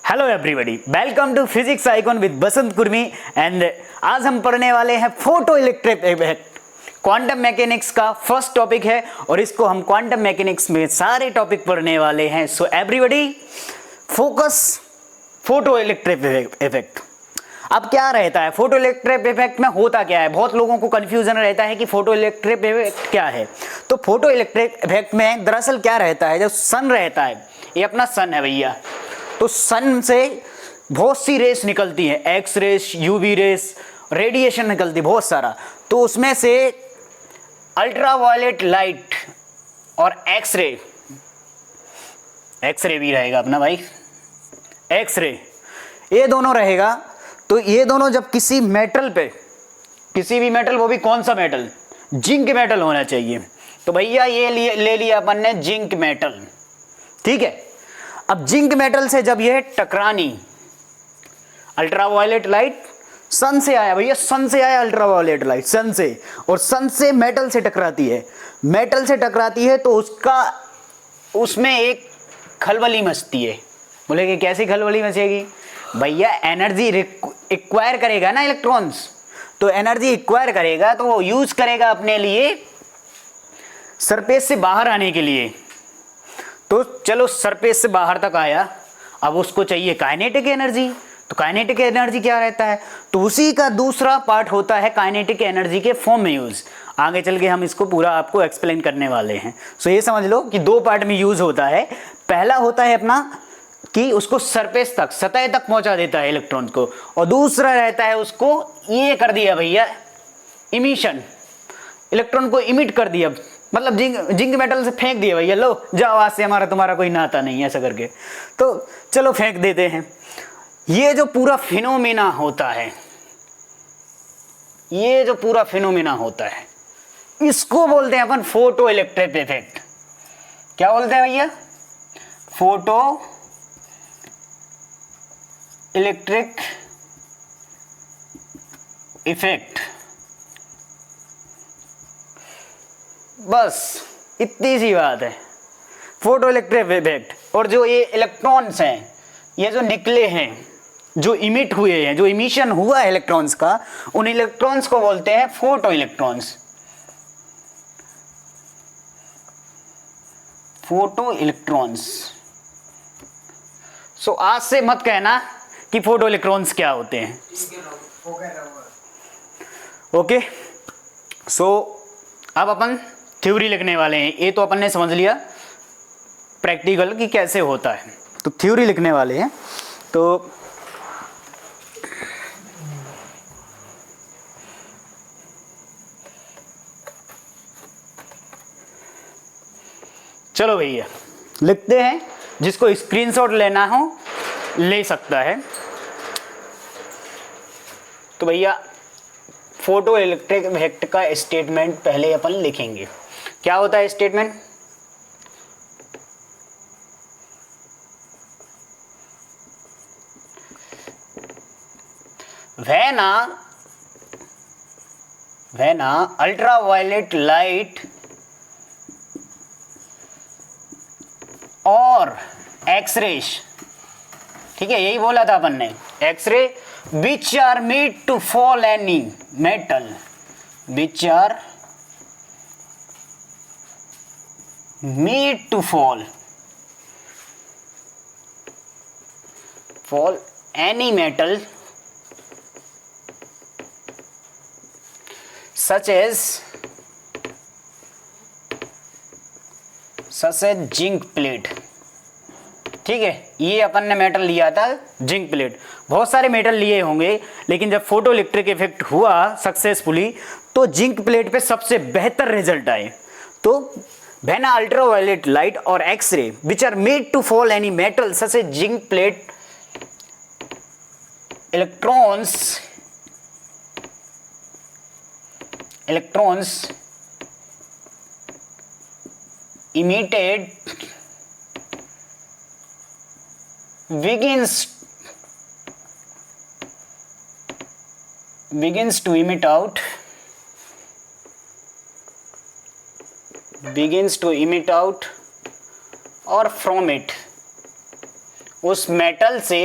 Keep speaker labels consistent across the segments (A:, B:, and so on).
A: Hello everybody, welcome to physics icon with Basant Kurmi. And आज हम पढ़ने वाले हैं photoelectric effect. Quantum mechanics का फर्स्ट टॉपिक है और इसको हम क्वांटम मैकेनिक्स में सारे टॉपिक पढ़ने वाले हैं। So everybody focus, photo electric effect. अब क्या रहता है फोटो इलेक्ट्रिक इफेक्ट में, होता क्या है? बहुत लोगों को कंफ्यूजन रहता है कि फोटो इलेक्ट्रिक इफेक्ट क्या है। तो फोटो इलेक्ट्रिक इफेक्ट में दरअसल क्या रहता है, जो सन रहता है, ये अपना सन है भैया, तो सन से बहुत सी रेस निकलती है, X rays, UV rays, radiation निकलती है बहुत सारा। तो उसमें से अल्ट्रावायलेट लाइट और एक्स रे, एक्स रे भी रहेगा अपना भाई, एक्स रे, ये दोनों रहेगा। तो ये दोनों जब किसी मेटल पे, किसी भी मेटल, वो भी कौन सा मेटल, जिंक मेटल होना चाहिए। तो भैया ये ले लिया अपन ने जिंक मेटल, ठीक है। अब जिंक मेटल से जब यह टकरानी, अल्ट्रावायलेट लाइट सन से आया भैया, सन से आया अल्ट्रावायलेट लाइट, सन से, और सन से मेटल से टकराती है, मेटल से टकराती है तो उसका, उसमें एक खलबली मचती है। बोले कि कैसी खलबली मचेगी भैया? एनर्जी एक्वायर करेगा ना इलेक्ट्रॉन्स, तो एनर्जी एक्वायर करेगा तो वो यूज करेगा अपने लिए सरफेस से बाहर आने के लिए। तो चलो सरफेस से बाहर तक आया, अब उसको चाहिए काइनेटिक एनर्जी। तो काइनेटिक एनर्जी क्या रहता है? तो उसी का दूसरा पार्ट होता है काइनेटिक एनर्जी के फॉर्म में यूज। आगे चल के हम इसको पूरा आपको एक्सप्लेन करने वाले हैं। सो ये समझ लो कि दो पार्ट में यूज होता है। पहला होता है अपना कि उसको सरफेस तक, सतह तक पहुंचा देता है इलेक्ट्रॉन को, और दूसरा रहता है उसको ये कर दिया भैया, इमिशन, इलेक्ट्रॉन को इमिट कर दिया, मतलब जिंक मेटल से फेंक दिया भैया, लो जाओ, आज से हमारा तुम्हारा कोई नाता नहीं है, ऐसा करके। तो चलो फेंक देते हैं। ये जो पूरा फिनोमेना होता है, ये जो पूरा फिनोमेना होता है, इसको बोलते हैं अपन फोटो इलेक्ट्रिक इफेक्ट। क्या बोलते हैं भैया? Photoelectric effect. बस इतनी सी बात है, फोटो इलेक्ट्रिक इफेक्ट। और जो ये इलेक्ट्रॉन्स हैं, ये जो निकले हैं, जो इमिट हुए हैं, जो इमिशन हुआ है इलेक्ट्रॉन्स का, उन इलेक्ट्रॉन्स को बोलते हैं फोटो इलेक्ट्रॉन्स, फोटो इलेक्ट्रॉन्स। सो आज से मत कहना कि फोटो इलेक्ट्रॉन्स क्या होते हैं, ओके। सो अब अपन थ्योरी लिखने वाले हैं। ये तो अपन ने समझ लिया प्रैक्टिकल कि कैसे होता है, तो थ्योरी लिखने वाले हैं। तो चलो भैया लिखते हैं, जिसको स्क्रीनशॉट लेना हो ले सकता है। तो भैया फोटो इलेक्ट्रिक इफेक्ट का स्टेटमेंट पहले अपन लिखेंगे। क्या होता है statement? when a ultraviolet light और एक्स-रेज, ठीक है, यही बोला था अपन ने, X ray which are made to fall any metal, which are made to fall any metal such as zinc plate. ठीक है, ये अपन ने मेटल लिया था जिंक प्लेट, बहुत सारे मेटल लिए होंगे, लेकिन जब फोटो इलेक्ट्रिक इफेक्ट हुआ सक्सेसफुली तो जिंक प्लेट पे सबसे बेहतर रिजल्ट आए। तो when ultraviolet light or X-ray which are made to fall any metal such as zinc plate, electrons emitted begins to emit out or from it उस metal से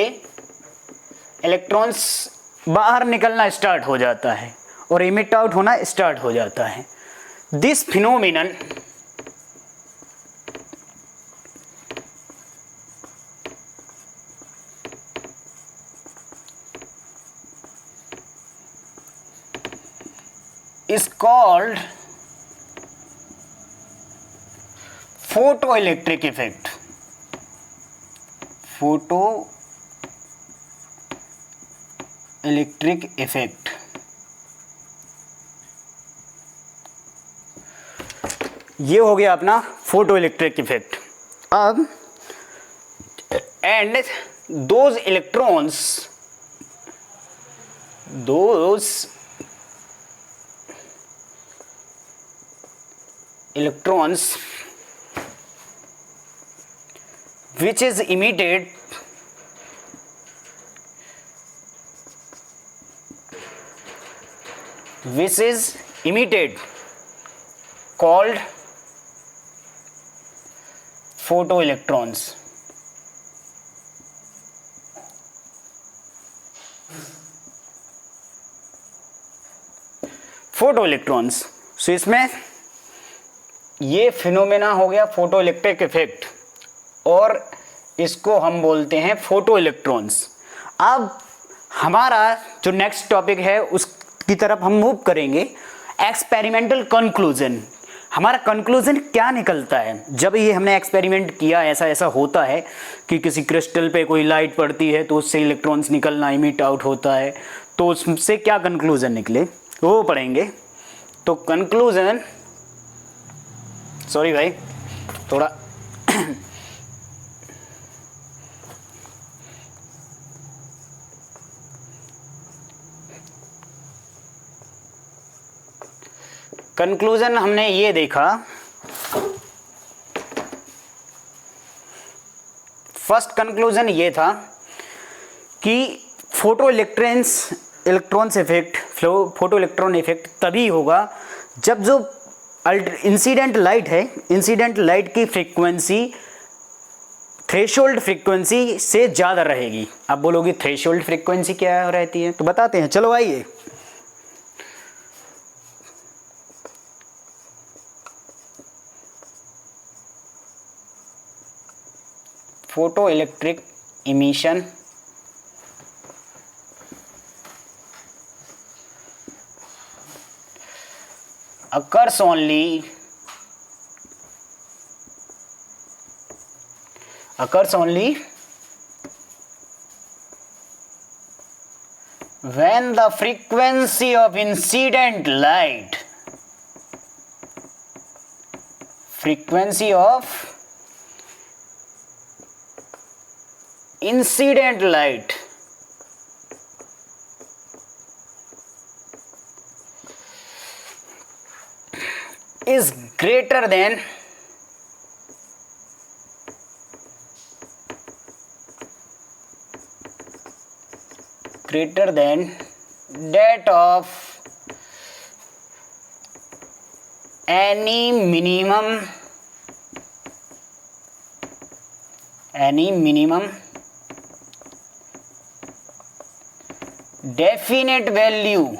A: electrons बाहर निकलना स्टार्ट हो जाता है और इमिट आउट होना स्टार्ट हो जाता है। This phenomenon is called photoelectric effect. Photoelectric effect. ये हो गया अपना फोटो इलेक्ट्रिक इफेक्ट। अब and those electrons which is emitted called photoelectrons. फोटोइलेक्ट्रॉन्स। सो इसमें ये फिनोमेना हो गया फोटो इलेक्ट्रिक इफेक्ट और इसको हम बोलते हैं फोटो इलेक्ट्रॉन्स। अब हमारा जो नेक्स्ट टॉपिक है उसकी तरफ हम मूव करेंगे। Experimental conclusion. हमारा कंक्लूजन क्या निकलता है जब ये हमने एक्सपेरिमेंट किया, ऐसा ऐसा होता है कि किसी क्रिस्टल पे कोई लाइट पड़ती है तो उससे इलेक्ट्रॉन्स निकलना, इमिट आउट होता है, तो उससे क्या कंक्लूजन निकले वो पढ़ेंगे। तो कंक्लूजन, सॉरी भाई थोड़ा कंक्लूजन हमने ये देखा, फर्स्ट कंक्लूजन ये था कि photo electrons effect, photo electron effect तभी होगा जब जो इंसिडेंट लाइट है, इंसिडेंट लाइट की फ्रीक्वेंसी थ्रेशोल्ड फ्रीक्वेंसी से ज़्यादा रहेगी। आप बोलोगे थ्रेशोल्ड फ्रीक्वेंसी क्या रहती है, तो बताते हैं, चलो आइए। Photo electric emission occurs only when the frequency of incident light is greater than that of any minimum definite value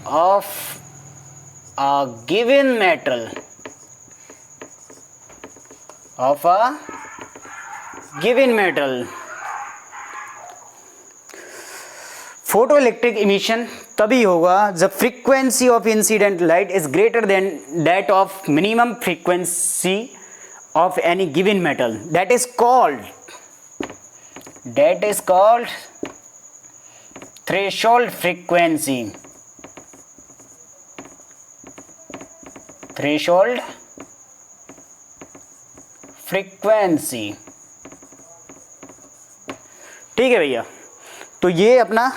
A: of a given metal, photo electric emission तभी होगा जब frequency of incident light is greater than that of minimum frequency of any given metal, that is called threshold frequency. ठीक है भैया, तो ये अपना